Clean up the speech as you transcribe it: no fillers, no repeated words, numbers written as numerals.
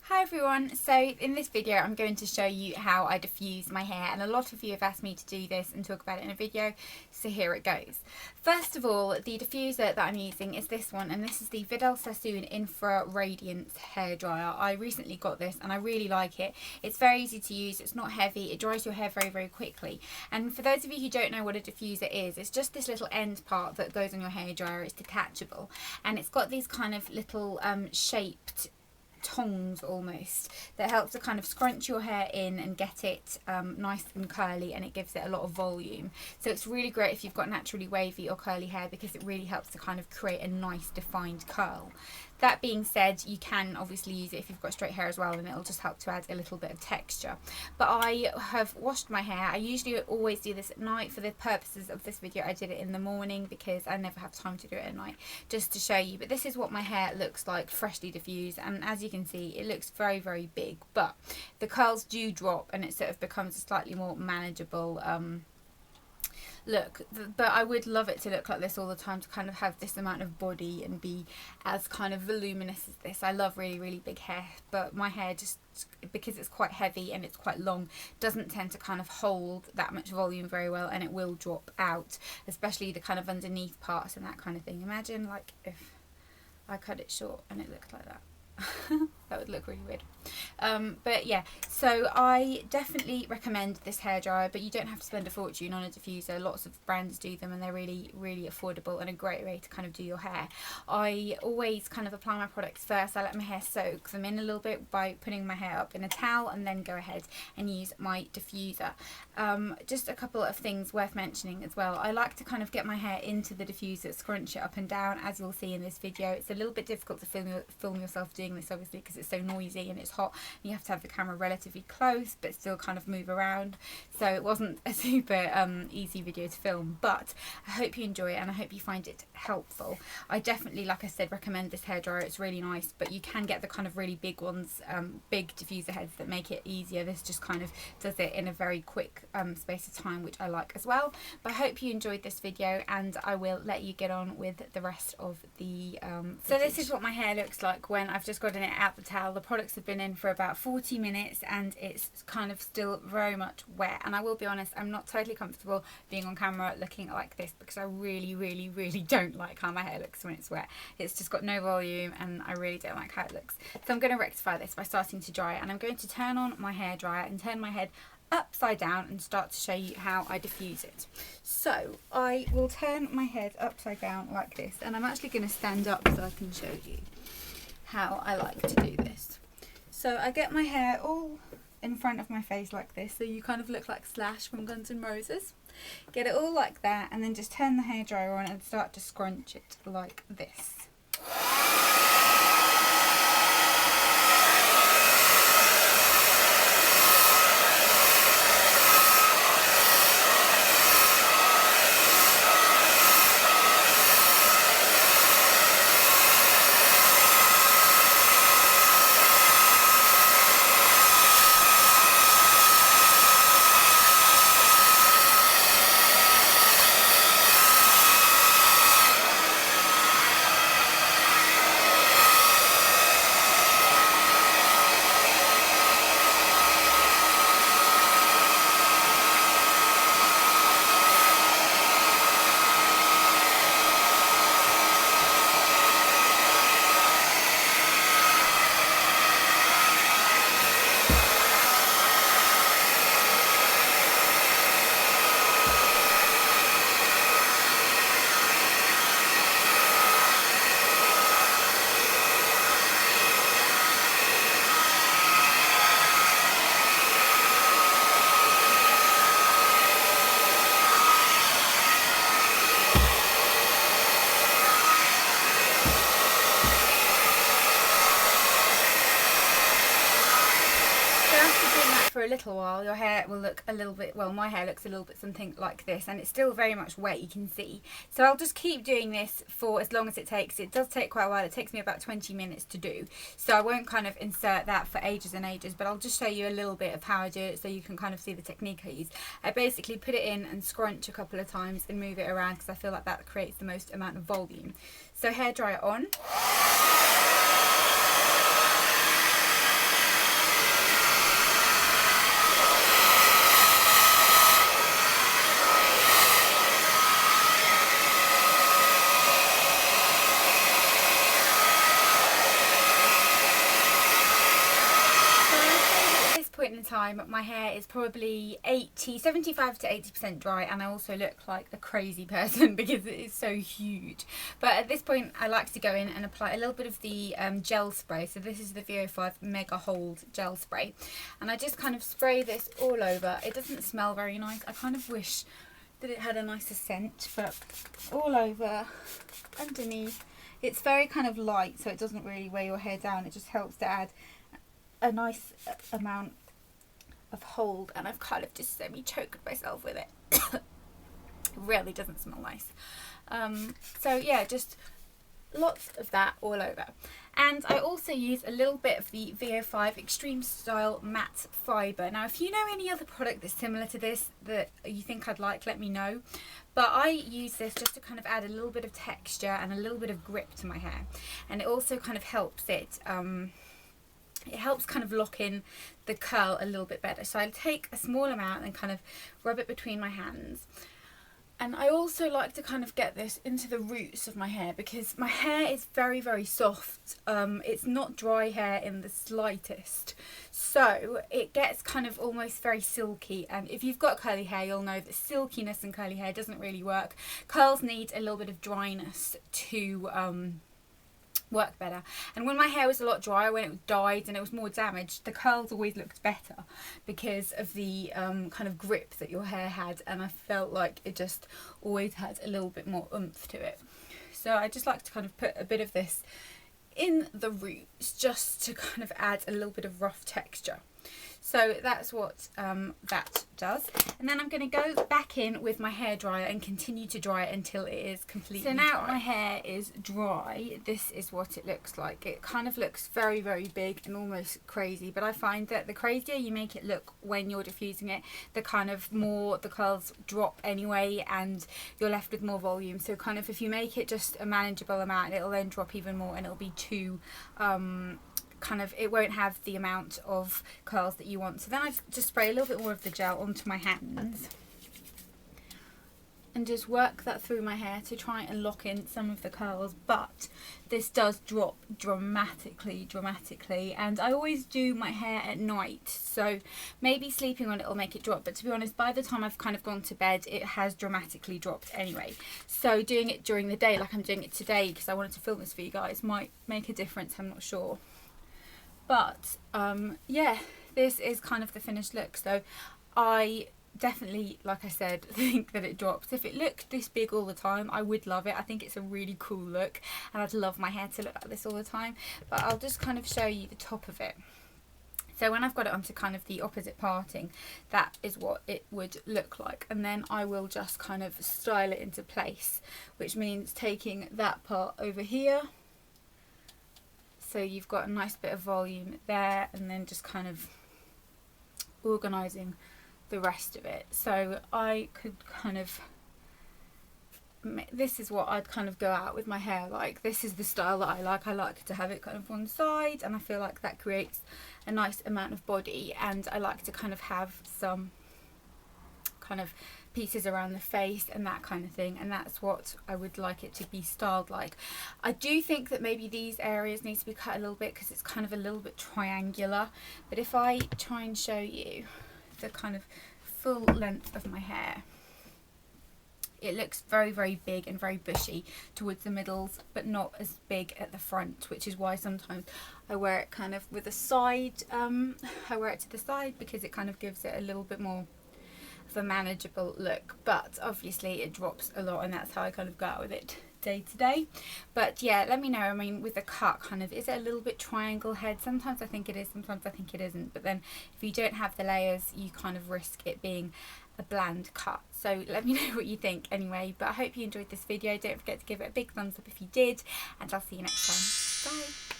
Hi everyone, so in this video I'm going to show you how I diffuse my hair, and a lot of you have asked me to do this and talk about it in a video, so here it goes. First of all, the diffuser that I'm using is this one, and this is the Vidal Sassoon Infra Radiance hairdryer. I recently got this and I really like it. It's very easy to use, it's not heavy, it dries your hair very quickly. And for those of you who don't know what a diffuser is, it's just this little end part that goes on your hairdryer. It's detachable and it's got these kind of little shaped tongs almost that helps to kind of scrunch your hair in and get it nice and curly, and it gives it a lot of volume. So it's really great if you've got naturally wavy or curly hair because it really helps to kind of create a nice defined curl. That being said, you can obviously use it if you've got straight hair as well, and it'll just help to add a little bit of texture. But I have washed my hair. I usually always do this at night. For the purposes of this video I did it in the morning because I never have time to do it at night, just to show you. But this is what my hair looks like freshly diffused, and as you can see it looks very big, but the curls do drop and it sort of becomes a slightly more manageable look. But I would love it to look like this all the time, to kind of have this amount of body and be as kind of voluminous as this. I love really big hair, but my hair just, because it's quite heavy and it's quite long, doesn't tend to kind of hold that much volume very well, and it will drop out, especially the kind of underneath parts and that kind of thing. Imagine like if I cut it short and it looked like that. That would look really weird. But yeah, so I definitely recommend this hairdryer, but you don't have to spend a fortune on a diffuser. Lots of brands do them and they're really affordable and a great way to kind of do your hair. I always kind of apply my products first. I let my hair soak them in a little bit by putting my hair up in a towel, and then go ahead and use my diffuser. Just a couple of things worth mentioning as well. I like to kind of get my hair into the diffuser, scrunch it up and down, as you'll see in this video. It's a little bit difficult to film yourself doing this obviously because it's so noisy and it's hot, and you have to have the camera relatively close but still kind of move around, so it wasn't a super easy video to film, but I hope you enjoy it and I hope you find it helpful. I definitely, like I said, recommend this hairdryer. It's really nice, but you can get the kind of really big ones, big diffuser heads that make it easier. This just kind of does it in a very quick space of time, which I like as well. But I hope you enjoyed this video, and I will let you get on with the rest of the so this is what my hair looks like when I've just gotten it out the towel. The products have been in for about 40 minutes and it's kind of still very much wet, and I will be honest, I'm not totally comfortable being on camera looking like this because I really don't like how my hair looks when it's wet. It's just got no volume and I really don't like how it looks. So I'm going to rectify this by starting to dry it, and I'm going to turn on my hairdryer and turn my head upside down and start to show you how I diffuse it. So I will turn my head upside down like this, and I'm actually going to stand up so I can show you how I like to do this. So I get my hair all in front of my face like this, so you kind of look like Slash from Guns N' Roses. Get it all like that, and then just turn the hairdryer on and start to scrunch it like this. For a little while, your hair will look a little bit, well, my hair looks a little bit something like this, and it's still very much wet, you can see. So I'll just keep doing this for as long as it takes. It does take quite a while. It takes me about 20 minutes to do, so I won't kind of insert that for ages and ages, but I'll just show you a little bit of how I do it so you can kind of see the technique I use. I basically put it in and scrunch a couple of times and move it around because I feel like that creates the most amount of volume. So hairdryer on. in time, my hair is probably 75 to 80% dry, and I also look like a crazy person because it is so huge. But at this point I like to go in and apply a little bit of the gel spray. So this is the VO5 Mega Hold gel spray, and I just kind of spray this all over. It doesn't smell very nice. I kind of wish that it had a nicer scent, but all over, underneath. It's very kind of light, so it doesn't really weigh your hair down. It just helps to add a nice amount of hold, and I've kind of just semi-choked myself with it. It really doesn't smell nice. So yeah, just lots of that all over. And I also use a little bit of the VO5 Extreme Style Matte Fibre. Now if you know any other product that's similar to this that you think I'd like, let me know. But I use this just to kind of add a little bit of texture and a little bit of grip to my hair, and it also kind of helps it helps kind of lock in the curl a little bit better. So I take a small amount and kind of rub it between my hands. And I also like to kind of get this into the roots of my hair, because my hair is very, very soft. It's not dry hair in the slightest. So it gets kind of almost very silky. And if you've got curly hair, you'll know that silkiness in curly hair doesn't really work. Curls need a little bit of dryness to work better. And when my hair was a lot drier, when it was dyed and it was more damaged, the curls always looked better because of the kind of grip that your hair had, and I felt like it just always had a little bit more oomph to it. So I just like to kind of put a bit of this in the roots just to kind of add a little bit of rough texture. So that's what that does. And then I'm going to go back in with my hairdryer and continue to dry it until it is completely dry. So now my hair is dry. This is what it looks like. It kind of looks very, very big and almost crazy, but I find that the crazier you make it look when you're diffusing it, the kind of more the curls drop anyway, and you're left with more volume. So kind of if you make it just a manageable amount, it'll then drop even more, and it'll be too kind of, it won't have the amount of curls that you want. So then I just spray a little bit more of the gel onto my hands and just work that through my hair to try and lock in some of the curls. But this does drop dramatically, and I always do my hair at night, so maybe sleeping on it will make it drop, but to be honest, by the time I've kind of gone to bed, it has dramatically dropped anyway. So doing it during the day, like I'm doing it today because I wanted to film this for you guys, might make a difference, I'm not sure. But yeah, this is kind of the finished look. So I definitely, like I said, think that it drops. If it looked this big all the time, I would love it. I think it's a really cool look, and I'd love my hair to look like this all the time. But I'll just kind of show you the top of it. So when I've got it onto kind of the opposite parting, that is what it would look like. And then I will just kind of style it into place, which means taking that part over here. So you've got a nice bit of volume there, and then just kind of organising the rest of it. So I could kind of, this is what I'd kind of go out with my hair like. This is the style that I like. I like to have it kind of one side, and I feel like that creates a nice amount of body, and I like to kind of have some kind of pieces around the face and that kind of thing, and that's what I would like it to be styled like. I do think that maybe these areas need to be cut a little bit because it's kind of a little bit triangular, but if I try and show you the kind of full length of my hair, it looks very, very big and very bushy towards the middles, but not as big at the front, which is why sometimes I wear it kind of with a side, I wear it to the side because it kind of gives it a little bit more of a manageable look. But obviously it drops a lot, and that's how I kind of go out with it day to day. But yeah, let me know, I mean, with the cut, kind of, is it a little bit triangle head? Sometimes I think it is, sometimes I think it isn't, but then if you don't have the layers, you kind of risk it being a bland cut. So let me know what you think anyway. But I hope you enjoyed this video. Don't forget to give it a big thumbs up if you did, and I'll see you next time. Bye.